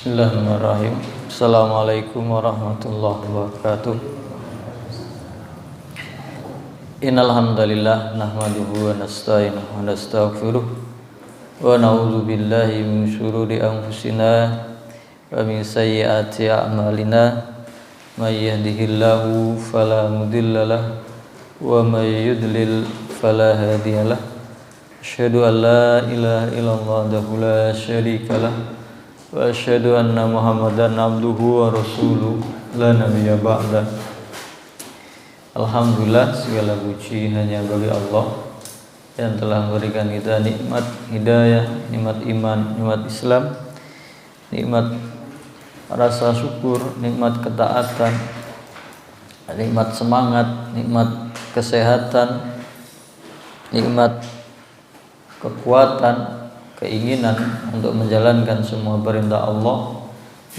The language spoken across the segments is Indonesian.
Bismillahirrahmanirrahim. Assalamualaikum warahmatullahi wabarakatuh. Innal hamdalillah nahmaduhu wa nasta'inuhu wa nastaghfiruh wa na'udzu billahi min syururi anfusina wa min sayyiati a'malina may yahdihillahu fala mudhillalah wa may yudlil fala hadiyalah. Asyhadu an la ilaha illallah wahdahu la syarikalah wa asyhadu anna Muhammadan abduhu wa rasuluh la nabiyya ba'da. Alhamdulillah, segala puji hanya bagi Allah yang telah memberikan kita nikmat hidayah, nikmat iman, nikmat Islam, nikmat rasa syukur, nikmat ketaatan, nikmat semangat, nikmat kesehatan, nikmat kekuatan, keinginan untuk menjalankan semua perintah Allah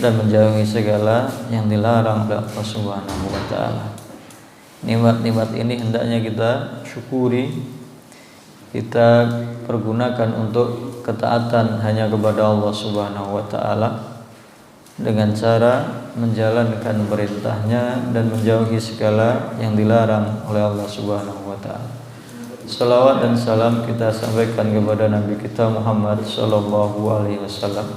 dan menjauhi segala yang dilarang oleh Allah Subhanahu wa taala. Nikmat-nikmat ini hendaknya kita syukuri, kita pergunakan untuk ketaatan hanya kepada Allah Subhanahu wa taala dengan cara menjalankan perintahnya dan menjauhi segala yang dilarang oleh Allah Subhanahu wa taala. Salawat dan salam kita sampaikan kepada Nabi kita Muhammad sallallahu alaihi wasallam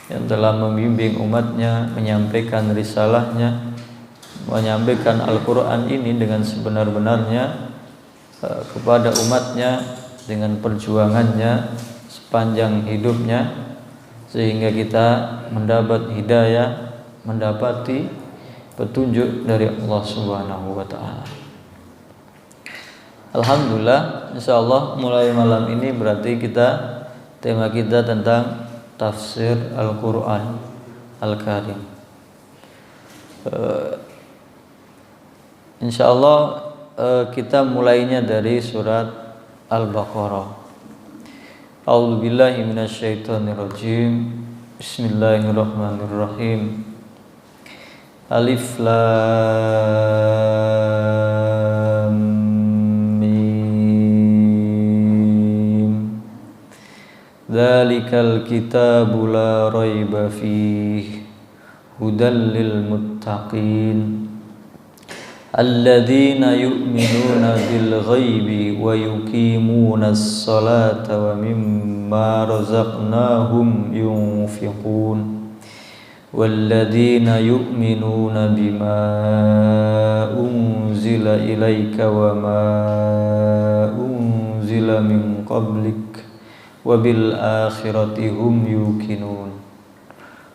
yang telah membimbing umatnya, menyampaikan risalahnya, menyampaikan Al-Quran ini dengan sebenar-benarnya kepada umatnya dengan perjuangannya sepanjang hidupnya, sehingga kita mendapat hidayah, mendapati petunjuk dari Allah Subhanahu wa taala. Alhamdulillah, insyaallah mulai malam ini berarti tema kita tentang tafsir Al-Quran Al-Karim. Insyaallah kita mulainya dari surat Al-Baqarah. A'udzubillahi minasyaitonirrajim. Bismillahirrahmanirrahim. Alif Lam Mim. Dzalikal kitabu la raiba fihi hudal lil muttaqin alladzina yu'minuna bil ghaibi wa yuqimuna as-salata wa mimma razaqnahum yunfiqun walladzina yu'minuna bima unzila ilayka wa ma unzila min qablik wa bil akhirati hum yuqinun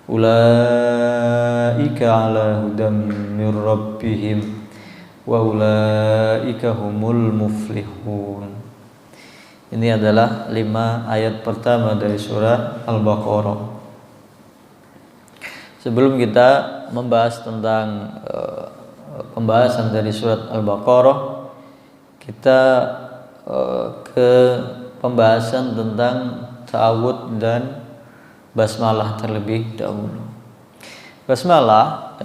ulaika ala hudam min rabbihim wa ulaika humul muflihun. Ini adalah 5 ayat pertama dari surah Al-Baqarah. Sebelum kita membahas tentang pembahasan dari surat Al-Baqarah, kita ke pembahasan tentang ta'awud dan basmalah terlebih dahulu. Basmalah,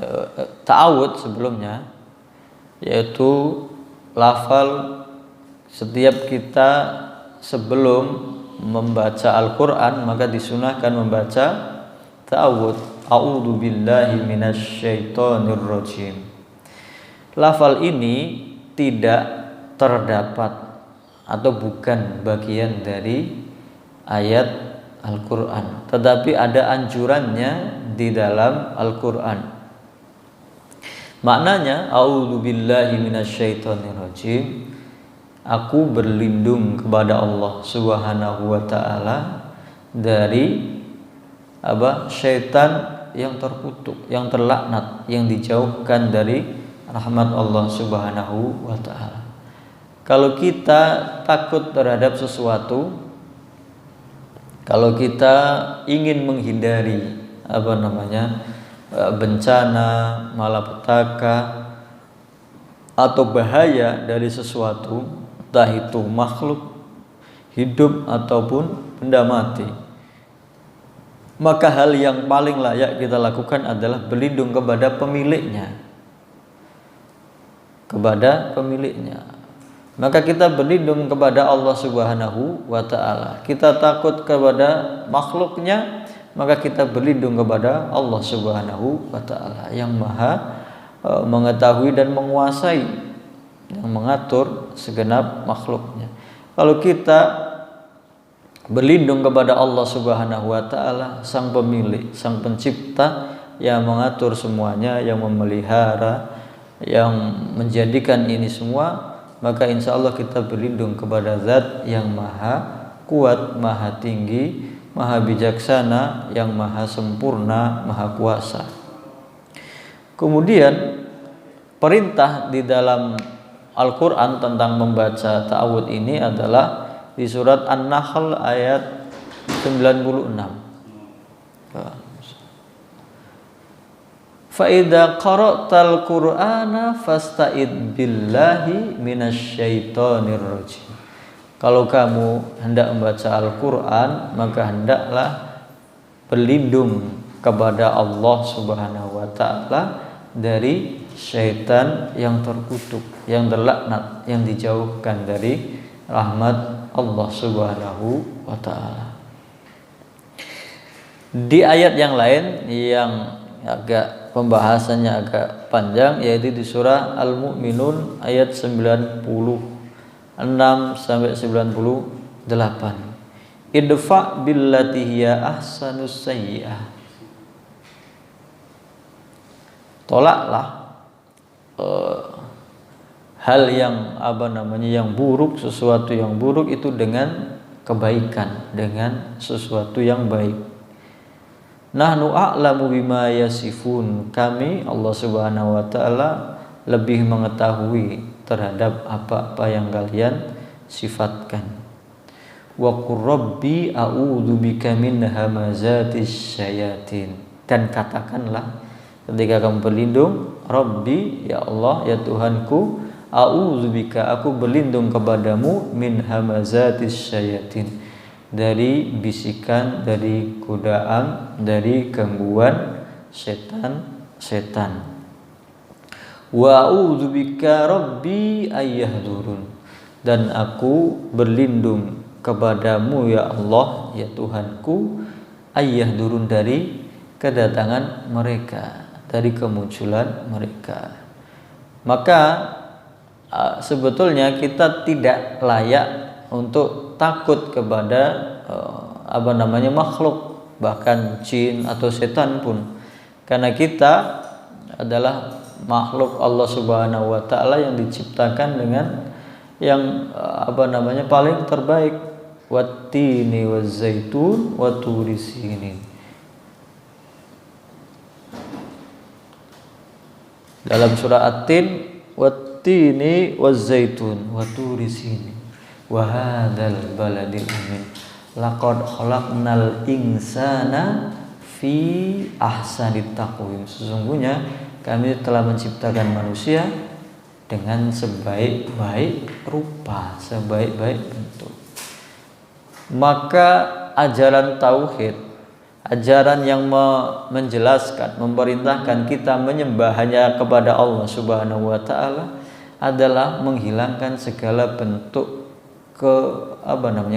ta'awud sebelumnya, yaitu lafal setiap kita sebelum membaca Al-Quran maka disunahkan membaca ta'awud. A'udzu billahi minasyaitonir rajim. Lafal ini tidak terdapat atau bukan bagian dari ayat Al-Quran, tetapi ada anjurannya di dalam Al-Quran. Maknanya, a'udzu billahi minasyaitonir rajim. Aku berlindung kepada Allah Subhanahu wa taala dari syaitan yang terkutuk, yang terlaknat, yang dijauhkan dari rahmat Allah Subhanahu wa taala. Kalau kita takut terhadap sesuatu, kalau kita ingin menghindari bencana, malapetaka atau bahaya dari sesuatu, entah itu makhluk hidup ataupun benda mati, maka hal yang paling layak kita lakukan adalah berlindung kepada pemiliknya. Maka kita berlindung kepada Allah Subhanahu wa ta'ala. Kita takut kepada makhluknya, maka kita berlindung kepada Allah Subhanahu wa taala yang Maha mengetahui dan menguasai, yang mengatur segenap makhluknya. Kalau kita berlindung kepada Allah Subhanahu wa taala, sang pemilik, sang pencipta yang mengatur semuanya, yang memelihara, yang menjadikan ini semua, maka insya Allah kita berlindung kepada Zat yang Maha kuat, Maha tinggi, Maha bijaksana, yang Maha sempurna, Maha kuasa. Kemudian perintah di dalam Al-Quran tentang membaca ta'awudz ini adalah di surat An-Nahl ayat 96. Fa'idha qara'tal Qur'ana fasta'id billahi minasyaitonir rajim. Kalau kamu hendak membaca Al-Quran, maka hendaklah berlindung kepada Allah Subhanahu wa ta'ala dari syaitan yang terkutuk, yang terlaknat, yang dijauhkan dari rahmat Allah Subhanahu wa ta'ala. Di ayat yang lain yang agak pembahasannya agak panjang, yaitu di surah Al-Mu'minun ayat 96 sampai 98. Idfa billati hiya ahsanus sayyi'ah. Tolaklah hal yang yang buruk, sesuatu yang buruk itu dengan kebaikan, dengan sesuatu yang baik. Nahnu a'lamu bima yasifun. Kami Allah Subhanahu wa taala lebih mengetahui terhadap apa-apa yang kalian sifatkan. Wa qur rabbi a'udzu bika min hamazatis syayatin. Dan katakanlah ketika kamu berlindung, Rabbi, ya Allah, ya Tuhanku, a'udzubika, aku berlindung kepadamu, min hamazatis syayatin, dari bisikan, dari godaan, dari gangguan setan. Wa a'udzubika Rabbi ayyahdurun, dan aku berlindung kepadamu ya Allah, ya Tuhanku, ayyahdurun, dari kedatangan mereka, dari kemunculan mereka. Maka sebetulnya kita tidak layak untuk takut kepada makhluk, bahkan jin atau setan pun, karena kita adalah makhluk Allah Subhanahu wa taala yang diciptakan dengan yang paling terbaik. Wattini wazzaitun wa turi sinin. Dalam surah At-Tin, wattini wazzaitun wa turi sinin wa hadzal baladil amin laqad khalaqnal insana fi ahsanit taqwim. Sesungguhnya kami telah menciptakan manusia dengan sebaik-baik rupa, sebaik-baik bentuk. Maka ajaran tauhid, ajaran yang menjelaskan, memerintahkan kita menyembah hanya kepada Allah Subhanahu wa taala adalah menghilangkan segala bentuk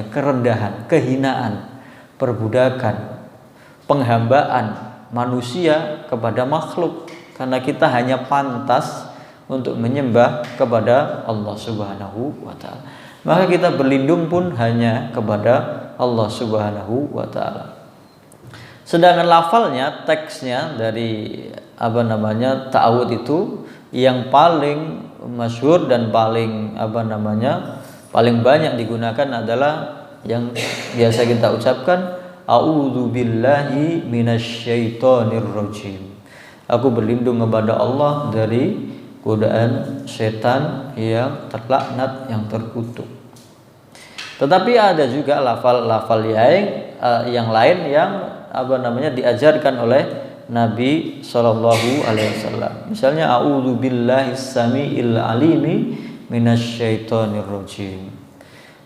kerendahan, kehinaan, perbudakan, penghambaan manusia kepada makhluk, karena kita hanya pantas untuk menyembah kepada Allah Subhanahu wa taala. Maka kita berlindung pun hanya kepada Allah Subhanahu wa taala. Sedangkan lafalnya, teksnya dari ta'awudz itu yang paling masyhur dan paling paling banyak digunakan adalah yang biasa kita ucapkan, a'udzu billahi minasyaitonir rajim. Aku berlindung kepada Allah dari godaan setan yang terlaknat, yang terkutuk. Tetapi ada juga lafal-lafal yang lain yang diajarkan oleh Nabi Shallallahu Alaihi Wasallam. Misalnya, a'udzu billahi samiil alimi minasyaitonir rajim.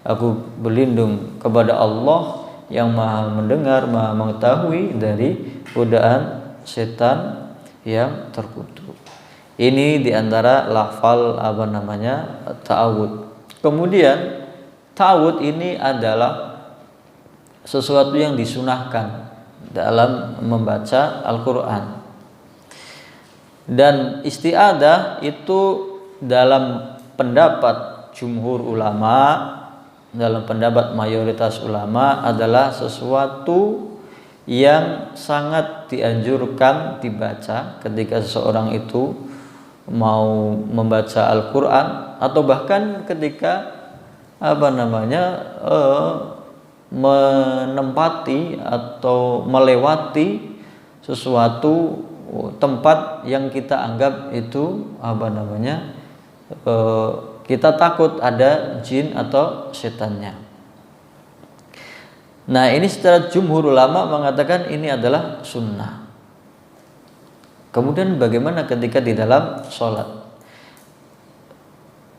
Aku berlindung kepada Allah yang Maha mendengar, Maha mengetahui dari godaan setan yang terkutuk. Ini diantara lafal ta'awudz. Kemudian ta'awudz ini adalah sesuatu yang disunahkan dalam membaca Al-Quran. Dan isti'adzah itu dalam pendapat jumhur ulama, dalam pendapat mayoritas ulama adalah sesuatu yang sangat dianjurkan dibaca ketika seseorang itu mau membaca Al-Quran, atau bahkan ketika menempati atau melewati sesuatu tempat yang kita anggap itu kita takut ada jin atau setannya. Nah, ini secara jumhur ulama mengatakan ini adalah sunnah. Kemudian bagaimana ketika di dalam sholat?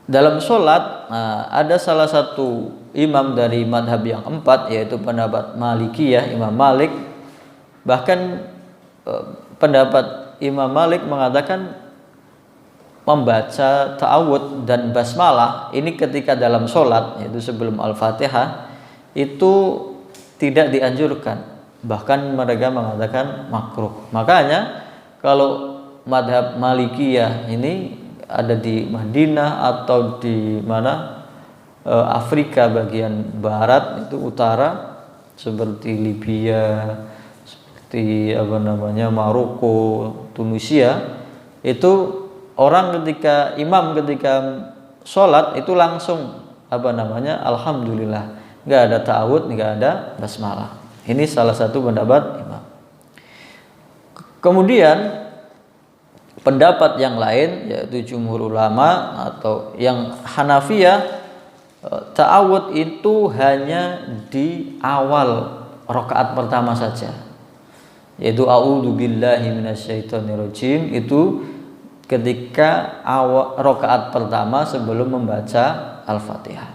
Dalam sholat ada salah satu imam dari madhab yang 4, yaitu pendapat Malikiyah, Imam Malik. Bahkan pendapat Imam Malik mengatakan membaca ta'awud dan basmalah ini ketika dalam sholat, yaitu sebelum Al-Fatihah, itu tidak dianjurkan, bahkan mereka mengatakan makruh. Makanya kalau madhab Malikiyah ini ada di Madinah atau di mana Afrika bagian barat itu utara, seperti Libya, seperti Maroko, Tunisia, itu orang ketika sholat itu langsung alhamdulillah, nggak ada ta'awud, nggak ada basmalah. Ini salah satu pendapat imam. Kemudian pendapat yang lain, yaitu jumhur ulama atau yang Hanafiyah, ta'awud itu hanya di awal rakaat pertama saja, yaitu a'udzu billahi minasyaitonir rajim, itu ketika awal rakaat pertama sebelum membaca Al-Fatihah.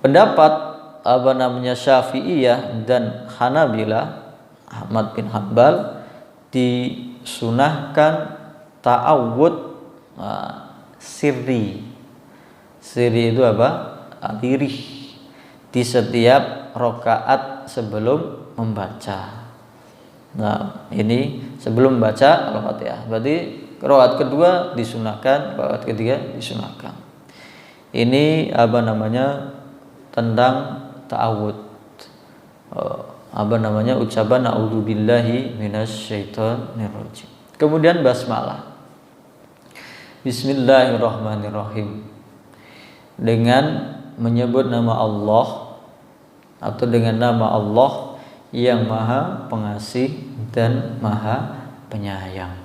Pendapat Syafi'iyah dan Hanabilah, Ahmad bin Hanbal, disunahkan ta'awud sirri. Sirri itu lirih di setiap rakaat sebelum membaca. Nah, ini sebelum membaca Al-Fatihah. Berarti rakaat kedua disunahkan, rakaat ketiga disunahkan. Ini tentang ta'awud. Ucapan a'udzubillahi minasyaitonirrajim. Kemudian basmalah. Bismillahirrahmanirrahim. Dengan menyebut nama Allah atau dengan nama Allah yang Maha Pengasih dan Maha Penyayang.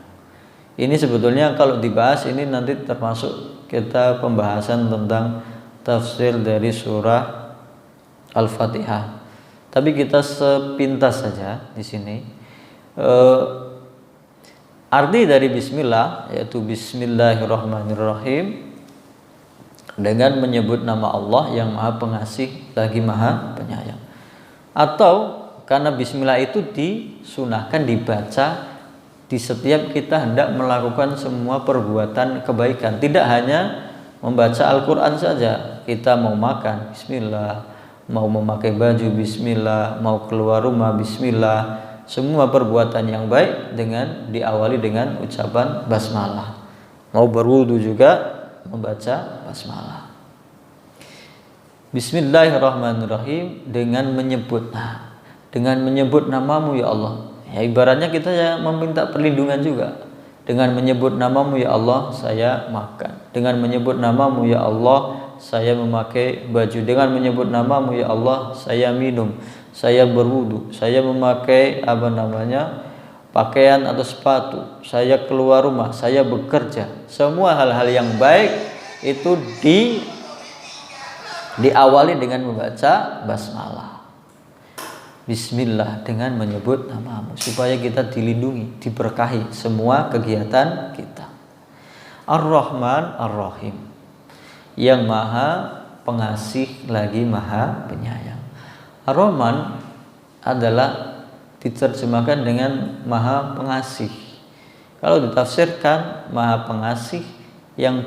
Ini sebetulnya kalau dibahas ini nanti termasuk kita pembahasan tentang tafsir dari surah Al-Fatihah. Tapi kita sepintas saja di sini. Arti dari bismillah yaitu bismillahirrahmanirrahim, dengan menyebut nama Allah yang Maha Pengasih lagi Maha Penyayang. Atau karena bismillah itu disunahkan dibaca di setiap kita hendak melakukan semua perbuatan kebaikan, tidak hanya membaca Al-Quran saja. Kita mau makan bismillah, mau memakai baju bismillah, mau keluar rumah bismillah. Semua perbuatan yang baik dengan diawali dengan ucapan basmalah. Mau berwudu juga membaca basmalah. Bismillahirrahmanirrahim, dengan menyebut namamu ya Allah. Ya, ibaratnya kita meminta perlindungan juga. Dengan menyebut namamu ya Allah saya makan. Dengan menyebut namamu ya Allah saya memakai baju. Dengan menyebut namamu ya Allah saya minum, saya berwudu, saya memakai pakaian atau sepatu, saya keluar rumah, saya bekerja. Semua hal-hal yang baik itu diawali dengan membaca basmalah. Bismillah, dengan menyebut namamu, supaya kita dilindungi, diberkahi semua kegiatan kita. Ar-Rahman Ar-Rahim, yang Maha Pengasih lagi Maha Penyayang. Ar-Rahman adalah diterjemahkan dengan Maha Pengasih. Kalau ditafsirkan Maha Pengasih yang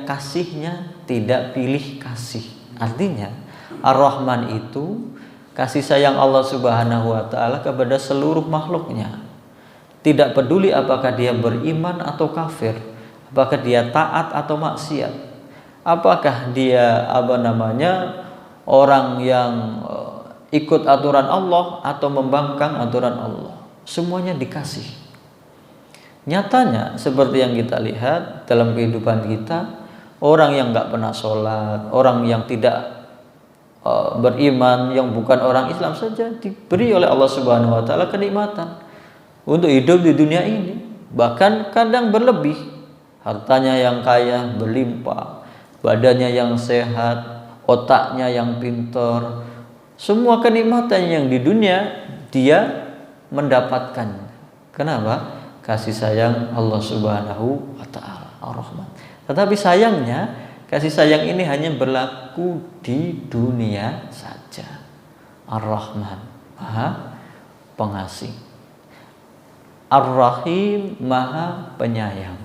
kasihnya tidak pilih kasih. Artinya Ar-Rahman itu kasih sayang Allah Subhanahu wa taala kepada seluruh makhluknya. Tidak peduli apakah dia beriman atau kafir, apakah dia taat atau maksiat, apakah dia orang yang ikut aturan Allah atau membangkang aturan Allah. Semuanya dikasih. Nyatanya seperti yang kita lihat dalam kehidupan kita, orang yang nggak pernah sholat, orang yang tidak beriman, yang bukan orang Islam saja diberi oleh Allah Subhanahu wa taala kenikmatan untuk hidup di dunia ini, bahkan kadang berlebih. Hartanya yang kaya, berlimpah, badannya yang sehat, otaknya yang pintar, semua kenikmatan yang di dunia dia mendapatkan. Kenapa? Kasih sayang Allah Subhanahu wa taala, Ar-Rahman. Tetapi sayangnya kasih sayang ini hanya berlaku di dunia saja. Ar-Rahman, Maha Pengasih. Ar-Rahim, Maha Penyayang.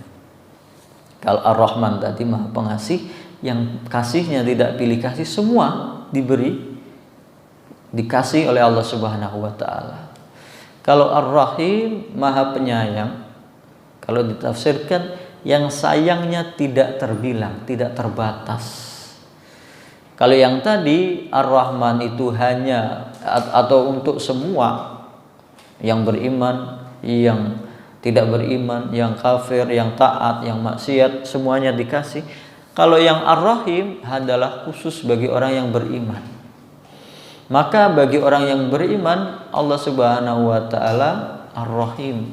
Kalau Ar-Rahman tadi Maha Pengasih, yang kasihnya tidak pilih kasih, semua dikasih oleh Allah Subhanahu wa taala. Kalau Ar-Rahim, Maha Penyayang, kalau ditafsirkan yang sayangnya tidak terbilang, tidak terbatas. Kalau yang tadi Ar-Rahman itu hanya atau untuk semua yang beriman, yang tidak beriman, yang kafir, yang taat, yang maksiat, semuanya dikasih. Kalau yang Ar-Rahim adalah khusus bagi orang yang beriman. Maka bagi orang yang beriman, Allah Subhanahu wa taala Ar-Rahim,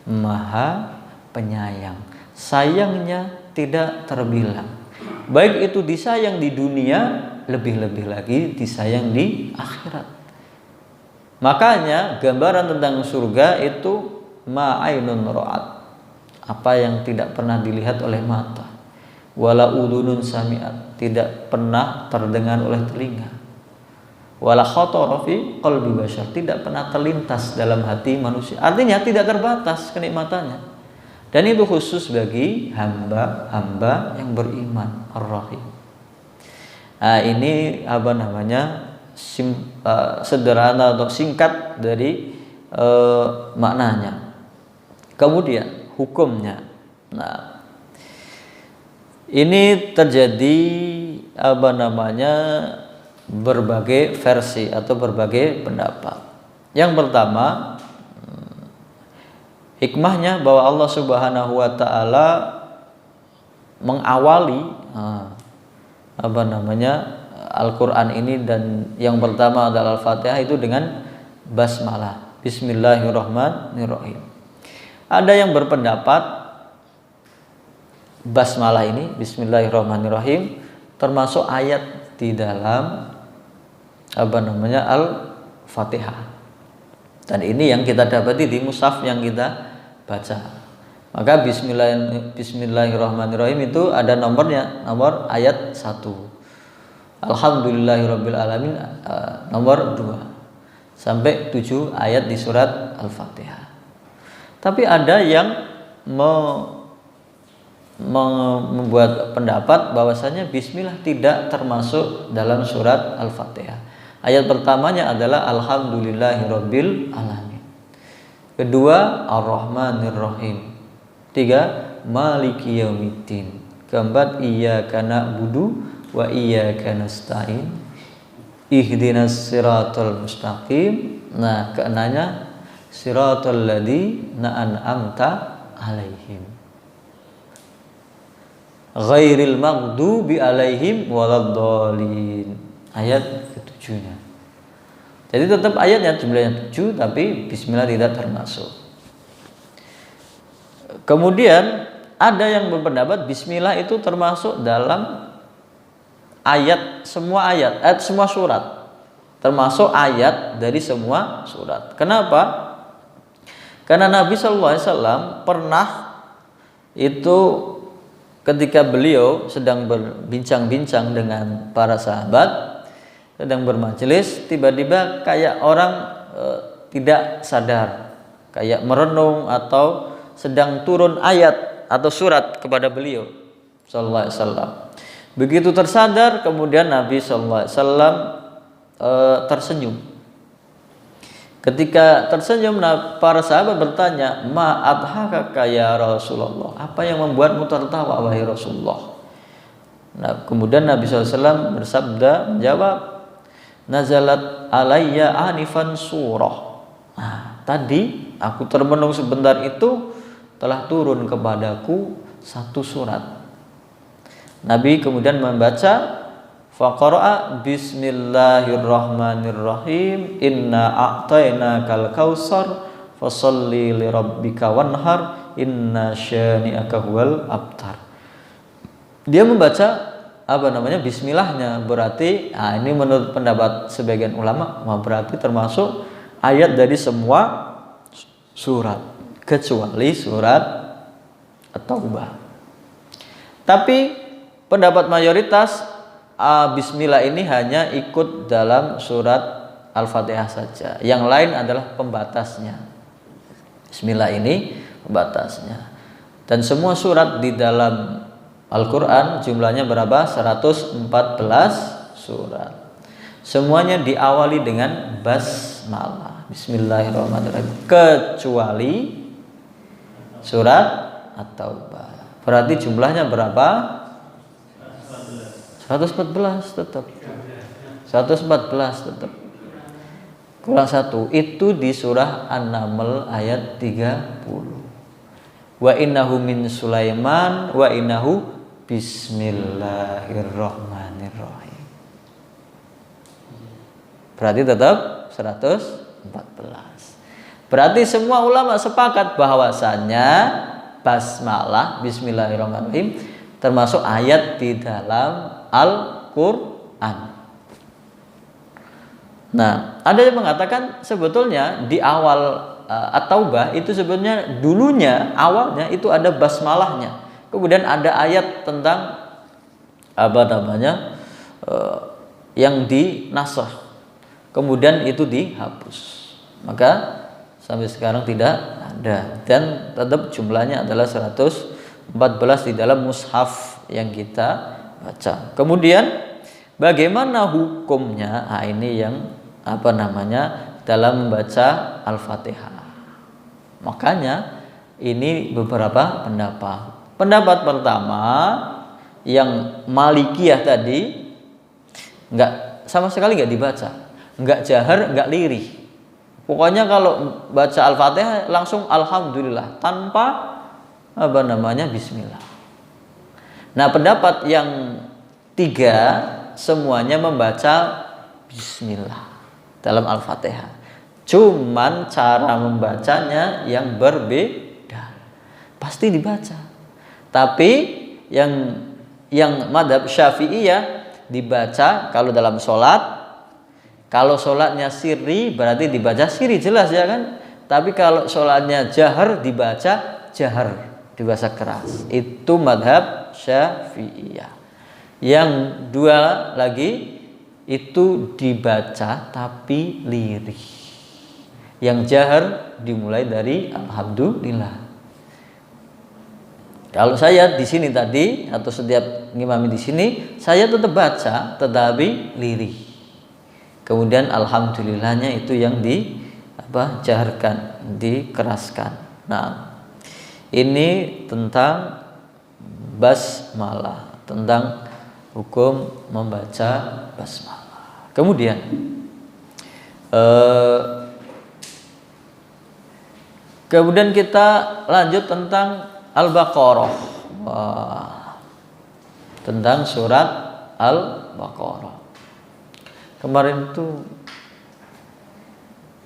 Maha Penyayang. Sayangnya tidak terbilang. Baik itu disayang di dunia, lebih-lebih lagi disayang di akhirat. Makanya gambaran tentang surga itu ma'ainun ra'at, apa yang tidak pernah dilihat oleh mata, wala udunun sami'at, tidak pernah terdengar oleh telinga, wala khatara fi qalbi bashar, tidak pernah terlintas dalam hati manusia. Artinya tidak terbatas kenikmatannya. Dan itu khusus bagi hamba-hamba yang beriman, Ar-Rahim. Nah, ini sederhana atau singkat dari maknanya. Kemudian hukumnya. Nah, ini terjadi berbagai versi atau berbagai pendapat. Yang pertama, hikmahnya bahwa Allah Subhanahu wa taala mengawali Al-Qur'an ini, dan yang pertama adalah Al-Fatihah, itu dengan basmalah, Bismillahirrahmanirrahim. Ada yang berpendapat basmalah ini, Bismillahirrahmanirrahim, termasuk ayat di dalam Al-Fatihah. Dan ini yang kita dapati di mushaf yang kita baca. Maka Bismillahirrahmanirrahim itu ada nomornya, nomor ayat 1. Alhamdulillahirabbil alamin nomor 2 sampai 7 ayat di surat Al-Fatihah. Tapi ada yang membuat pendapat bahwasanya bismillah tidak termasuk dalam surat Al-Fatihah. Ayat pertamanya adalah Alhamdulillahirabbil alamin. Kedua Ar-Rahmanir-Rahim. 3 Maliki Yaumiddin. Keempat Iyyaka na'budu wa iyyaka nasta'in. Ihdinas siratal mustaqim. Nah, keenamnya siratal ladzina an'amta alaihim. Ghairil maghdubi alaihim waladdallin. Ayat ketujuhnya. Jadi tetap ayatnya jumlahnya 7, tapi bismillah tidak termasuk. Kemudian ada yang berpendapat bismillah itu termasuk dalam semua surat. Termasuk ayat dari semua surat. Kenapa? Karena Nabi SAW pernah itu ketika beliau sedang berbincang-bincang dengan para sahabat, sedang bermajelis, tiba-tiba kayak orang tidak sadar, kayak merenung atau sedang turun ayat atau surat kepada beliau sallallahu alaihi wasallam. Begitu tersadar, kemudian Nabi sallallahu alaihi wasallam tersenyum. Ketika tersenyum, para sahabat bertanya, ma adhakaka ya Rasulullah, apa yang membuatmu tertawa wahai Rasulullah? Nah, kemudian Nabi SAW bersabda, menjawab, nazalat alayya anifan surah. Nah, tadi aku termenung sebentar itu telah turun kepadaku satu surat. Nabi kemudian membaca, faqara'a bismillahirrahmanirrahim, inna a'tainakal kautsar fasholli lirabbika wanhar inna syani'aka huwal abtar. Dia membaca bismillahnya, berarti ini menurut pendapat sebagian ulama berarti termasuk ayat dari semua surat kecuali surat At-Taubah. Tapi pendapat mayoritas bismillah ini hanya ikut dalam surat Al-Fatihah saja. Yang lain adalah pembatasnya. Bismillah ini pembatasnya. Dan semua surat di dalam Al-Quran jumlahnya berapa? 114 surat. Semuanya diawali dengan basmalah, bismillahirrahmanirrahim, kecuali surat At-Taubah. Berarti jumlahnya berapa? 114 tetap. 114 tetap. Kurang satu. Itu di surah An-Naml ayat 30. Wa innahu min Sulaiman wa innahu bismillahirrahmanirrahim. Berarti tetap 114. Berarti semua ulama sepakat bahwasannya basmalah, bismillahirrahmanirrahim, termasuk ayat di dalam Al-Quran. Nah, ada yang mengatakan sebetulnya di awal At-Taubah itu sebetulnya dulunya awalnya itu ada basmalahnya. Kemudian ada ayat tentang yang dinasakh. Kemudian itu dihapus. Maka sampai sekarang tidak ada, dan tetap jumlahnya adalah 114 di dalam mushaf yang kita baca. Kemudian bagaimana hukumnya? Ini yang dalam membaca Al-Fatihah. Makanya ini beberapa pendapat. Pendapat pertama yang Malikiyah tadi, sama sekali nggak dibaca, nggak jahar, nggak lirih. Pokoknya kalau baca Al-Fatihah langsung alhamdulillah tanpa bismillah. Nah, pendapat yang tiga semuanya membaca bismillah dalam Al-Fatihah. Cuman cara membacanya yang berbeda. Pasti dibaca. Tapi yang madhab Syafi'iyah dibaca kalau dalam sholat. Kalau sholatnya sirri berarti dibaca sirri, jelas ya kan. Tapi kalau sholatnya jahar dibaca jahar, dibaca keras. Itu madhab Syafi'iyah. Yang dua lagi itu dibaca tapi lirih. Yang jahar dimulai dari alhamdulillah. Kalau saya di sini tadi atau setiap ngimami di sini, saya tetap baca tetapi lirih. Kemudian alhamdulillahnya itu yang dijaharkan, dikeraskan. Nah, ini tentang basmalah, tentang hukum membaca basmalah. Kemudian kita lanjut tentang Al-Baqarah. Tentang surat Al-Baqarah. Kemarin itu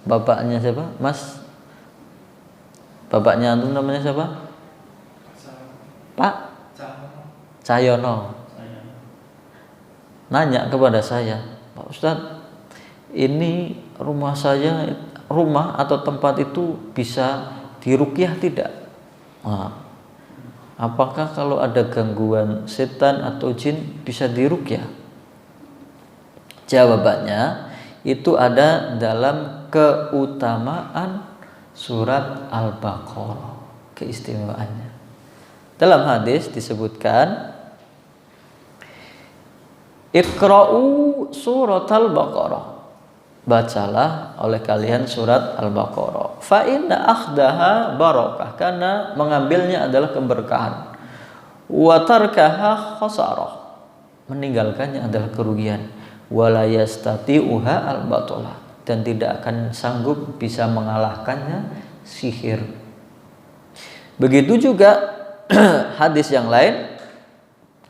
bapaknya siapa? Mas? Bapaknya antum namanya siapa? Pak Cahyono. Nanya kepada saya, Pak Ustadz, ini rumah saya, rumah atau tempat itu bisa diruqyah tidak? Apakah kalau ada gangguan setan atau jin bisa diruqyah? Jawabannya itu ada dalam keutamaan surat Al-Baqarah, keistimewaannya. Dalam hadis disebutkan, Iqra'u surat Al-Baqarah. bacalah oleh kalian surat Al-Baqarah. Fa inna akhdaha barakah, karena mengambilnya adalah keberkahan. Wa tarkaha khasarah, meninggalkannya adalah kerugian. Wala yastati'uha al-batalah, dan tidak akan sanggup bisa mengalahkannya sihir. Begitu juga hadis yang lain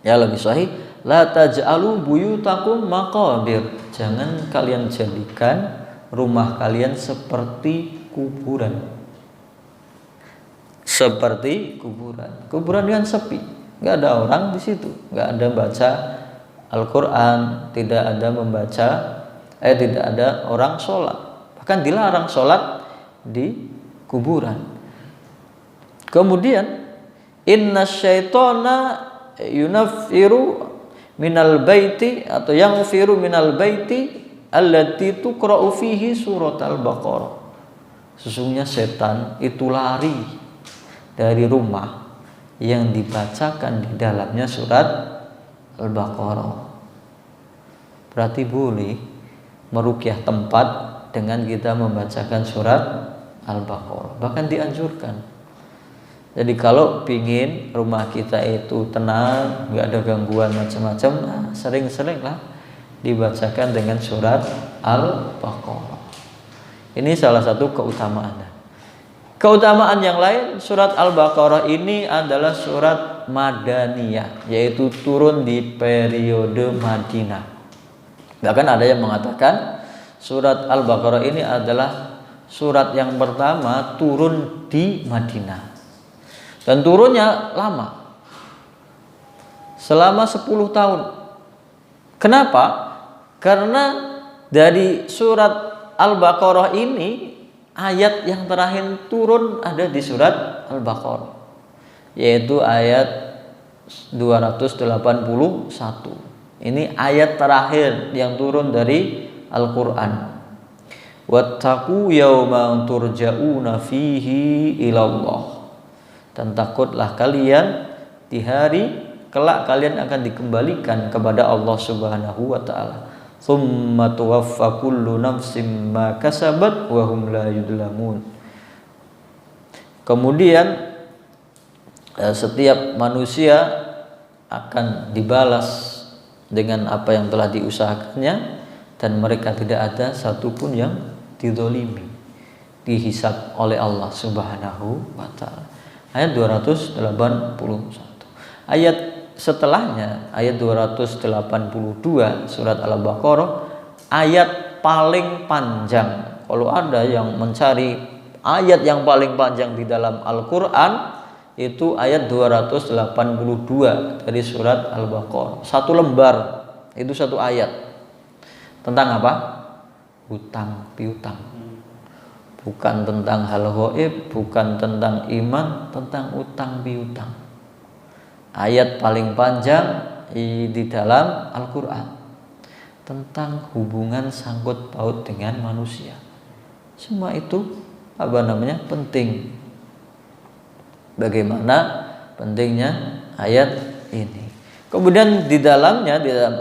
ya lebih sahih, la taj'alu buyutakum maqabir, jangan kalian jadikan rumah kalian seperti kuburan. Seperti kuburan. Kuburan yang sepi, nggak ada orang di situ, nggak ada baca Al-Quran, tidak ada tidak ada orang sholat, bahkan dilarang sholat di kuburan. Kemudian inna syaitona yunafiru minal baiti atau yaghfiru minal baiti allati tuqra'u fihi surat al-Baqarah. Sesungguhnya setan itu lari dari rumah yang dibacakan di dalamnya surat Al-Baqarah. Berarti boleh meruqyah tempat dengan kita membacakan surat Al-Baqarah, bahkan dianjurkan. Jadi kalau pingin rumah kita itu tenang, nggak ada gangguan macam-macam, sering-seringlah dibacakan dengan surat Al-Baqarah. Ini salah satu keutamaannya. Keutamaan yang lain, surat Al-Baqarah ini adalah surat Madaniyah, yaitu turun di periode Madinah. Bahkan ada yang mengatakan surat Al-Baqarah ini adalah surat yang pertama turun di Madinah. Dan turunnya lama, selama 10 tahun. Kenapa? Karena dari surat Al-Baqarah ini ayat yang terakhir turun ada di surat Al-Baqarah, yaitu ayat 281. Ini ayat terakhir yang turun dari Al-Quran. Wattaqu yawman turja'una fihi ilallah, dan takutlah kalian di hari kelak kalian akan dikembalikan kepada Allah Subhanahu wa taala. Tsumma tuwaffa kullu nafsin ma kasabat wa hum la yudlamun. Kemudian setiap manusia akan dibalas dengan apa yang telah diusahakannya, dan mereka tidak ada satupun yang dizalimi, dihisab oleh Allah Subhanahu wa taala. Ayat 281. Ayat setelahnya, ayat 282 surat Al-Baqarah, ayat paling panjang. Kalau ada yang mencari ayat yang paling panjang di dalam Al-Quran, itu ayat 282 dari surat Al-Baqarah. Satu lembar, itu satu ayat. Tentang apa? Hutang piutang. Bukan tentang hal gaib, bukan tentang iman, tentang utang piutang. Ayat paling panjang di dalam Al-Quran tentang hubungan sangkut paut dengan manusia. Semua itu penting. Bagaimana pentingnya ayat ini. Kemudian di dalam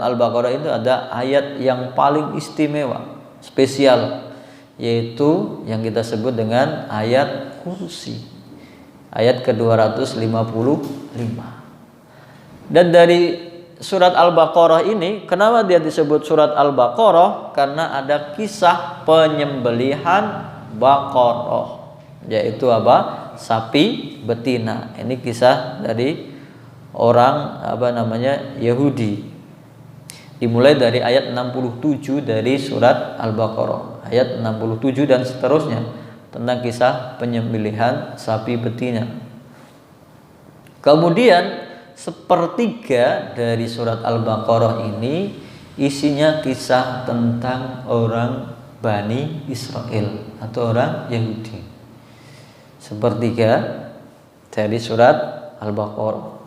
Al-Baqarah itu ada ayat yang paling istimewa, spesial, yaitu yang kita sebut dengan ayat kursi, ayat ke-255. Dan dari surat Al-Baqarah ini, kenapa dia disebut surat Al-Baqarah? Karena ada kisah penyembelihan Baqarah, yaitu sapi betina. Ini kisah dari orang Yahudi. Dimulai dari ayat 67 dari surat Al-Baqarah, ayat 67 dan seterusnya, tentang kisah penyembelihan sapi betina. Kemudian sepertiga dari surat Al-Baqarah ini isinya kisah tentang orang Bani Israel atau orang Yahudi. Sepertiga dari surat Al-Baqarah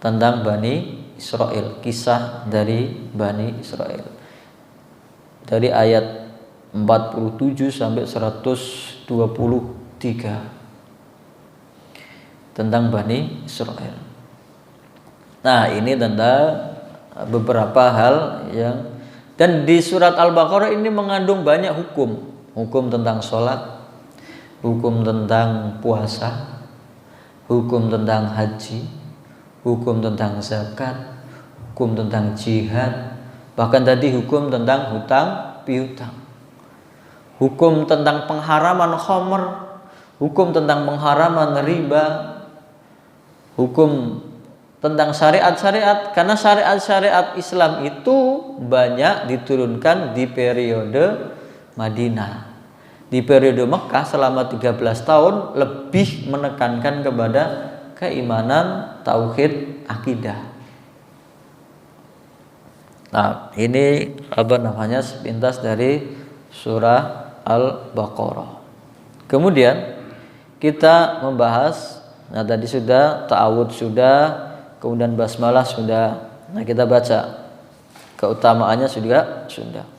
tentang Bani Israel, kisah dari Bani Israel, dari ayat 47 sampai 123 tentang Bani Israel. Nah, ini tentang beberapa hal yang Dan di surat Al-Baqarah ini mengandung banyak hukum. Hukum tentang sholat, hukum tentang puasa, hukum tentang haji, hukum tentang zakat, hukum tentang jihad, bahkan tadi hukum tentang hutang piutang, hukum tentang pengharaman khamr, hukum tentang pengharaman riba, hukum tentang syariat-syariat, karena syariat-syariat Islam itu banyak diturunkan di periode Madinah. Di periode Mekah selama 13 tahun lebih menekankan kepada keimanan, tauhid, akidah. Nah, ini sepintas dari surah Al-Baqarah. Kemudian kita membahas, tadi sudah ta'awud sudah, kemudian basmalah sudah. Nah, kita baca keutamaannya sudah.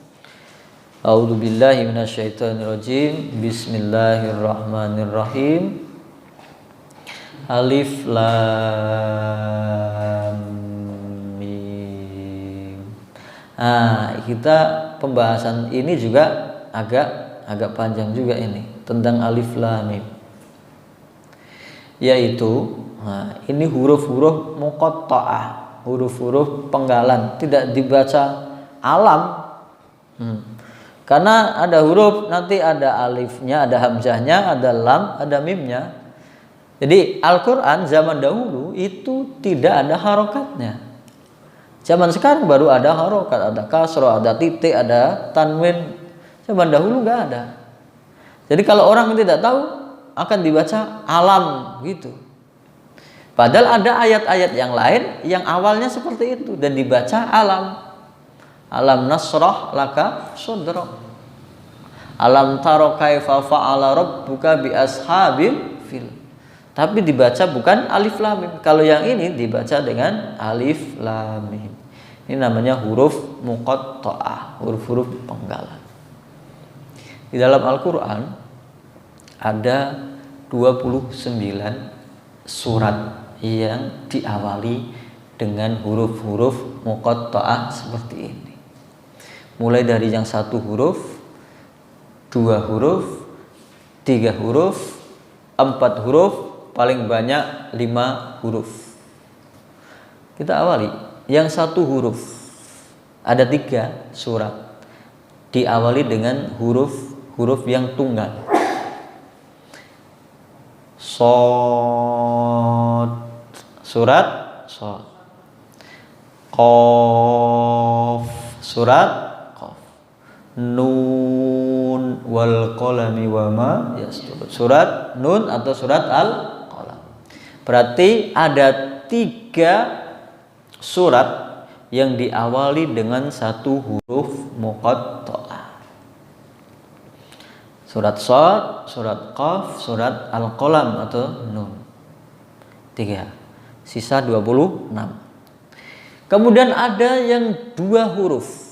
A'udzubillahi minasyaitonirrajim. Bismillahirrahmanirrahim. Alif lam mim. Nah, kita pembahasan ini juga agak panjang juga ini tentang alif lam mim. Yaitu ini huruf-huruf muqatta'ah, huruf-huruf penggalan, tidak dibaca alam. Karena ada huruf, nanti ada alifnya, ada hamzahnya, ada lam, ada mimnya. Jadi Al-Quran zaman dahulu itu tidak ada harokatnya. Zaman sekarang baru ada harokat, ada kasroh, ada titik, ada tanwin. Zaman dahulu nggak ada. Jadi kalau orang tidak tahu akan dibaca alam gitu. Padahal ada ayat-ayat yang lain yang awalnya seperti itu dan dibaca alam. Alam nasrah laka sadrak. Alam taro kaifa fa'ala rabbuka bi ashabil fil. Tapi dibaca bukan alif lam mim. Kalau yang ini dibaca dengan alif lam mim. Ini namanya huruf muqatta'ah, huruf-huruf penggalan. Di dalam Al-Qur'an ada 29 surat yang diawali dengan huruf-huruf muqatta'ah seperti ini. Mulai dari yang 1 huruf, 2 huruf, 3 huruf, 4 huruf, paling banyak 5 huruf. Kita awali yang 1 huruf. Ada 3 surat diawali dengan huruf yang tunggal. Shad, surat Shad. Qaf, surat Qaf. Nun wal qalami wama yasturun, surat Nun atau surat Al-Qalam. Berarti ada 3 surat yang diawali dengan 1 huruf muqatta'ah. Surat Shad, surat Qaf, surat Al-Qalam atau Nun. 3. Sisa 26. Kemudian ada yang 2 huruf.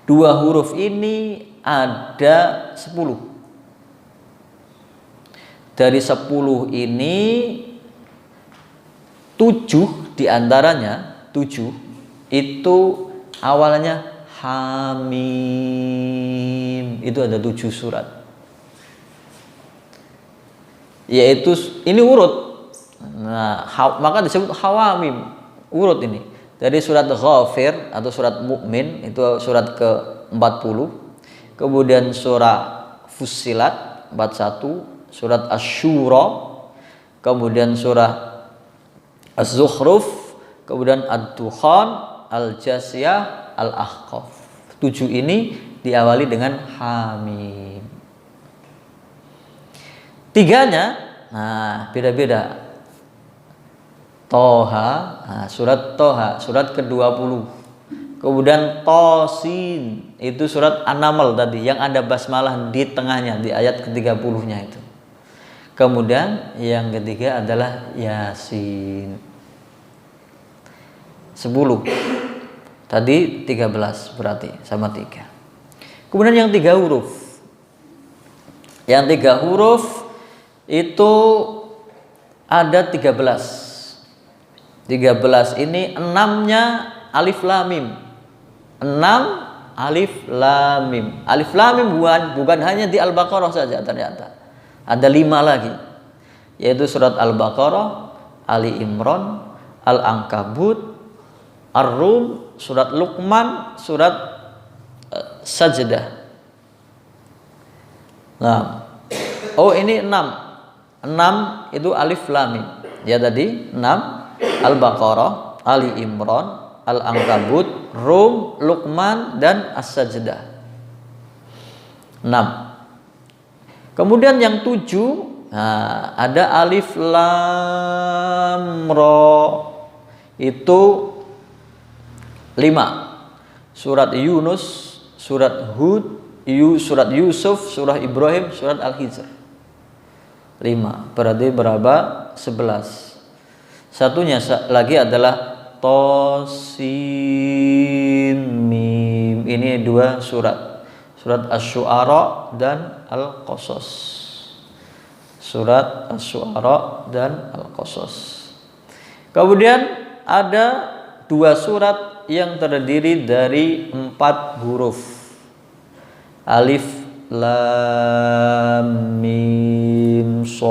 2 huruf ini ada 10. Dari 10 ini 7 diantaranya, 7 itu awalnya Hamim. Itu ada 7 surat. Yaitu ini urut. Nah, maka disebut Hawamim. Urut ini. Dari surat Ghafir atau surat Mukmin itu surat ke-40. Kemudian surah Fussilat 41, surat Asy-Syura, kemudian surah Az-Zukhruf, kemudian Ad-Dukhan, Al-Jasiyah, Al-Ahqaf. 7 ini diawali dengan Hamim. 3-nya, nah beda-beda. Toha, nah, surat Toha, surat ke-20. Kemudian Tosin, itu surat An-Naml tadi, yang ada basmalah di tengahnya, di ayat ke-30-nya itu. Kemudian yang ketiga adalah Yasin. 10. Tadi 13 berarti sama 3. Kemudian yang 3 huruf. Yang 3 huruf itu ada 13. 13 ini 6-nya alif lam mim. 6 alif lam mim. Alif lam mim bukan hanya di Al-Baqarah saja, ternyata ada 5 lagi, yaitu surat Al-Baqarah, Ali Imran, Al-Ankabut, Ar-Rum, surat Luqman, surat Sajdah. Nah, ini 6 itu alif lam mim. Ya tadi 6 Al-Baqarah, Ali Imran, Al-Ankabut, Rum, Luqman, dan As-Sajdah. 6. Kemudian yang 7, ada alif lam ra, itu 5. Surat Yunus, surat Hud, surat Yusuf, surah Ibrahim, surat Al-Hijr. 5. Berarti berapa? 11. Satunya lagi adalah Tosin Mim. Ini 2 surat. Surat Asy-Syu'ara dan Al-Qasas. Surat Asy-Syu'ara dan Al-Qasas. Kemudian ada 2 surat yang terdiri dari 4 huruf. Alif Lam Mim Shad.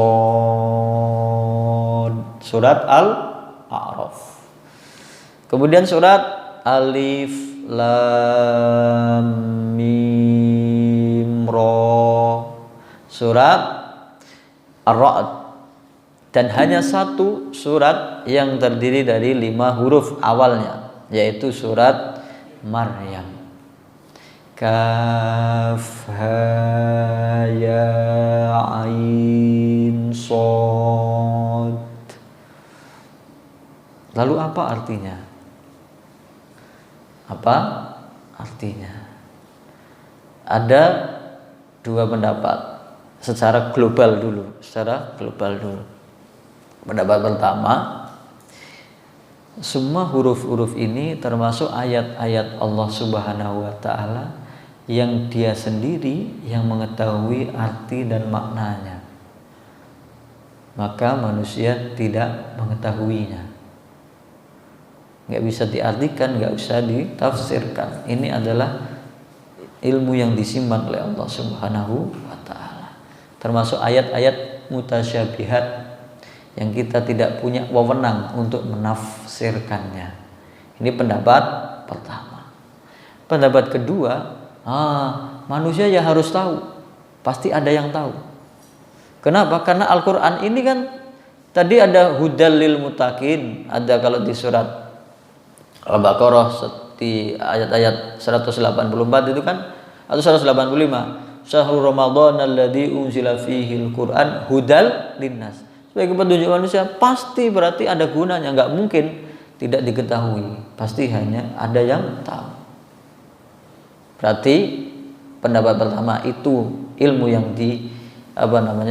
Surat Al-A'raf. Kemudian surat Alif Lam Mim Ra, surat Ar-Ra'd. Dan hanya 1 surat yang terdiri dari 5 huruf awalnya, yaitu surat Maryam. Kaf ha ya ain shad. Lalu apa artinya? Apa artinya? Ada 2 pendapat secara global dulu. Pendapat pertama, semua huruf-huruf ini termasuk ayat-ayat Allah Subhanahu wa taala yang Dia sendiri yang mengetahui arti dan maknanya. Maka manusia tidak mengetahuinya. Nggak bisa diartikan, nggak usah ditafsirkan. Ini adalah ilmu yang disimpan oleh Allah Subhanahu wa ta'ala. Termasuk ayat-ayat mutasyabihat yang kita tidak punya wewenang untuk menafsirkannya. Ini pendapat pertama. Pendapat kedua, manusia ya harus tahu. Pasti ada yang tahu. Kenapa? Karena Al-Quran ini kan tadi ada hudal lil muttaqin, ada kalau di surat Al-Baqarah di ayat-ayat 184 itu kan, atau 185, Syahrul Ramadan alladzi unzila fihil Qur'an hudal linnas. Sebagai petunjuk manusia, pasti berarti ada gunanya, enggak mungkin tidak diketahui. Pasti hanya ada yang tahu. Berarti pendapat pertama itu ilmu yang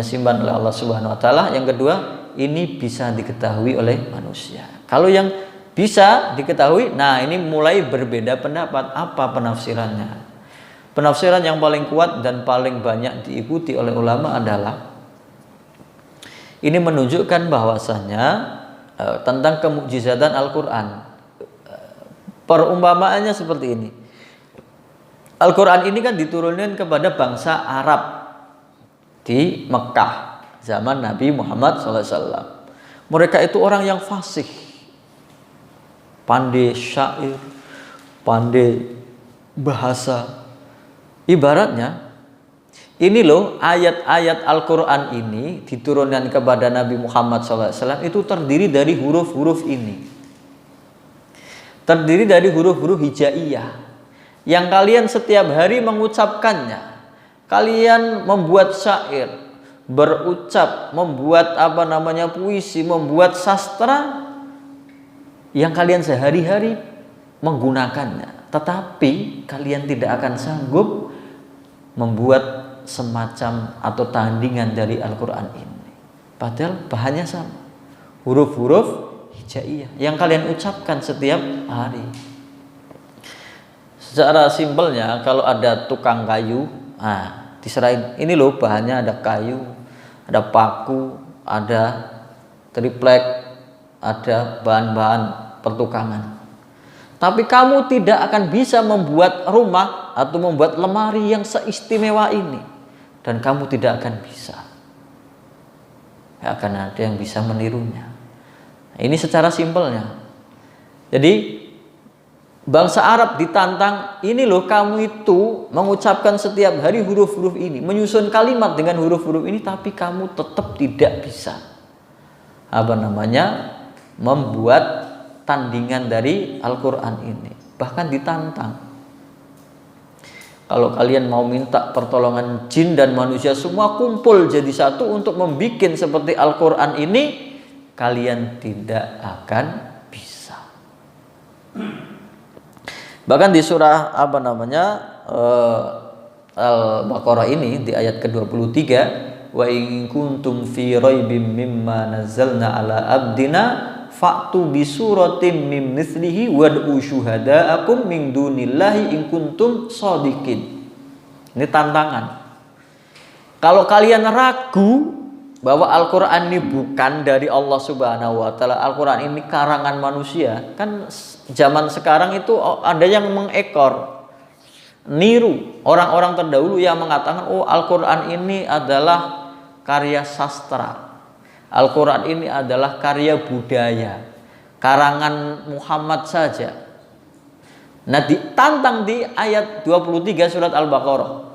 simpan oleh Allah Subhanahu wa taala. Yang kedua, ini bisa diketahui oleh manusia. Kalau yang bisa diketahui, nah ini mulai berbeda pendapat. Apa penafsirannya? Penafsiran yang paling kuat dan paling banyak diikuti oleh ulama adalah ini menunjukkan bahwasanya tentang kemukjizatan Al-Quran. Perumpamaannya seperti ini. Al-Quran ini kan diturunkan kepada bangsa Arab di Mekah zaman Nabi Muhammad SAW. Mereka itu orang yang fasih, pandai syair, pandai bahasa. Ibaratnya ini loh, ayat-ayat Al-Quran ini diturunkan kepada Nabi Muhammad SAW itu terdiri dari huruf-huruf ini. Terdiri dari huruf-huruf hijaiyah yang kalian setiap hari mengucapkannya. Kalian membuat syair, berucap, membuat puisi, membuat sastra yang kalian sehari-hari menggunakannya. Tetapi kalian tidak akan sanggup membuat semacam atau tandingan dari Al-Quran ini. Padahal bahannya sama, huruf-huruf hijaiyah yang kalian ucapkan setiap hari. Secara simpelnya, kalau ada tukang kayu, diserahin, ini loh bahannya, ada kayu, ada paku, ada triplek, ada bahan-bahan pertukangan. Tapi kamu tidak akan bisa membuat rumah atau membuat lemari yang seistimewa ini. Dan kamu tidak akan bisa. Tidak akan ada yang bisa menirunya. Ini secara simpelnya. Jadi bangsa Arab ditantang, ini loh kamu itu mengucapkan setiap hari huruf-huruf ini, menyusun kalimat dengan huruf-huruf ini, tapi kamu tetap tidak bisa membuat tandingan dari Al-Quran ini. Bahkan ditantang, kalau kalian mau minta pertolongan jin dan manusia semua kumpul jadi satu untuk membuat seperti Al-Quran ini, kalian tidak akan bisa. Bahkan di surah Al-Baqarah ini di ayat ke-23, wa in kuntum fi raibim mimma nazzalna ala abdina fa'tu bi suratin mim mithlihi wad'u syuhada'akum min dunillahi in kuntum shadiqin. Ini tantangan. Kalau kalian ragu bahwa Al-Quran ini bukan dari Allah Subhanahu wa Ta'ala, Al-Quran ini karangan manusia, kan zaman sekarang itu ada yang mengekor, niru orang-orang terdahulu yang mengatakan, oh Al-Quran ini adalah karya sastra, Al-Quran ini adalah karya budaya, karangan Muhammad saja. Nah, ditantang di ayat 23 surat Al-Baqarah,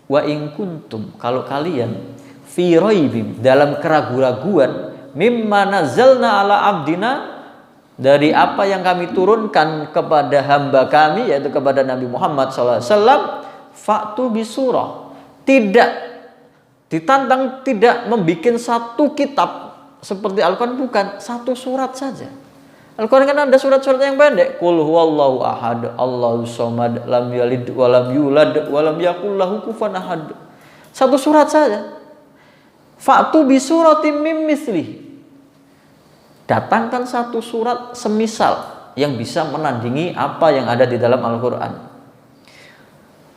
wa in kuntum, kalau kalian fi raibim, dalam keraguan-raguan, mimma nazzalna ala abdina, dari apa yang kami turunkan kepada hamba kami, yaitu kepada Nabi Muhammad SAW, fa'tu bisurah, tidak ditantang, tidak membuat satu kitab seperti Al-Quran, bukan satu surat saja. Al-Quran kan ada surat-surat yang pendek, qul huwallahu ahad, Allahus samad, lam yalid walam yulad walam yakul lahu kufuwan ahad. Satu surat saja. Fa'tu bi suratim mim mislihi, datangkan satu surat semisal yang bisa menandingi apa yang ada di dalam Al-Quran.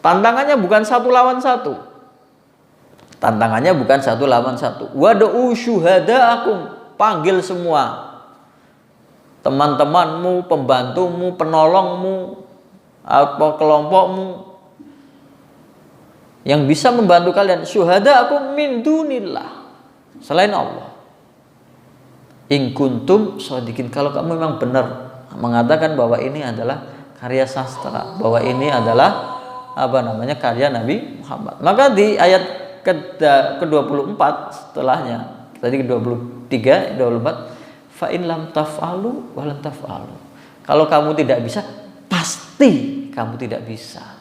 Tantangannya bukan satu lawan satu. Tantangannya bukan satu lawan satu. Wad'u syuhada'akum, panggil semua teman-temanmu, pembantumu, penolongmu, apa kelompokmu yang bisa membantu kalian. Syuhada'akum min dunillah, selain Allah. In kuntum shadiqin, kalau kamu memang benar mengatakan bahwa ini adalah karya sastra, bahwa ini adalah karya Nabi Muhammad. Maka di ayat ke-24 setelahnya, tadi ke-23, 24, fa in lam taf'alu wa lan taf'alu. Kalau kamu tidak bisa, pasti kamu tidak bisa.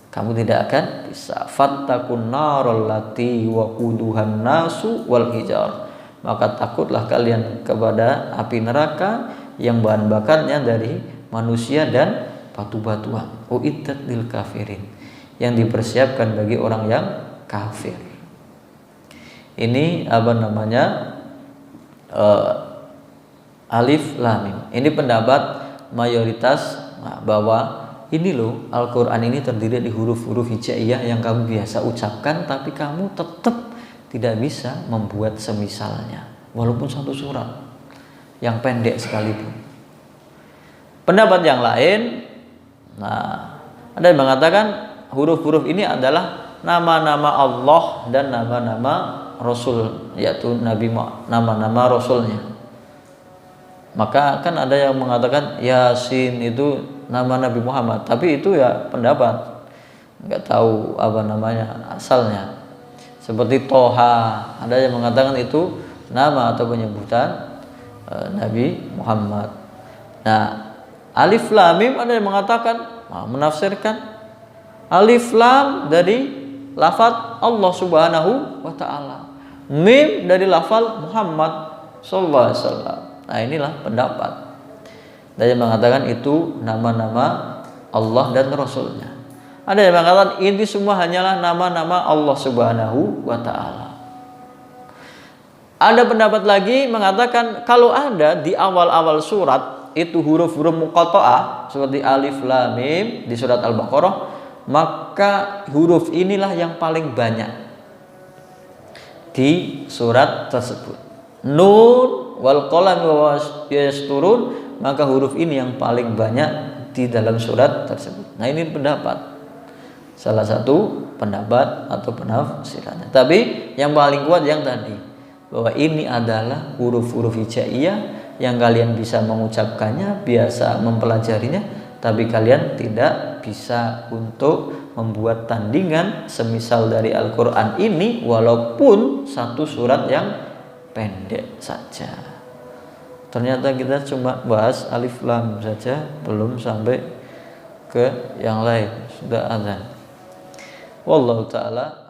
Kamu tidak akan bisa. Fattakun narol lati waquduhan nasu wal hijar. Maka takutlah kalian kepada api neraka yang bahan bakarnya dari manusia dan batu-batuan. Uiddat lil kafirin, yang dipersiapkan bagi orang yang kafir. Ini alif lam mim. Ini pendapat mayoritas bahwa ini loh, Al-Quran ini terdiri dari huruf-huruf hijaiyah yang kamu biasa ucapkan, tapi kamu tetap tidak bisa membuat semisalnya, walaupun satu surat yang pendek sekalipun. Pendapat yang lain, ada yang mengatakan huruf-huruf ini adalah nama-nama Allah dan nama-nama Rasul, yaitu nama-nama Rasulnya. Maka kan ada yang mengatakan Yasin itu nama Nabi Muhammad, tapi itu ya pendapat, nggak tahu asalnya. Seperti Toha, ada yang mengatakan itu nama atau penyebutan Nabi Muhammad. Nah, alif lam mim, ada yang mengatakan menafsirkan alif lam dari lafaz Allah Subhanahu wa Ta'ala, mim dari lafaz Muhammad sallallahu alaihi wasallam. Nah, inilah pendapat. Ada yang mengatakan itu nama-nama Allah dan Rasulnya. Ada yang mengatakan ini semua hanyalah nama-nama Allah Subhanahu wa Ta'ala. Ada pendapat lagi mengatakan kalau ada di awal-awal surat itu huruf-huruf muqatta'ah seperti alif lam mim di surat Al-Baqarah, maka huruf inilah yang paling banyak di surat tersebut. Nun wal qalam wa yasturun maka huruf ini yang paling banyak di dalam surat tersebut. Nah, ini pendapat, salah satu pendapat atau penafsirannya. Tapi yang paling kuat yang tadi, bahwa ini adalah huruf-huruf hijaiyah yang kalian bisa mengucapkannya, biasa mempelajarinya, tapi kalian tidak bisa untuk membuat tandingan semisal dari Al-Quran ini, walaupun satu surat yang pendek saja. Ternyata kita cuma bahas alif lam saja, belum sampai ke yang lain. Sudah azan. Wallahu ta'ala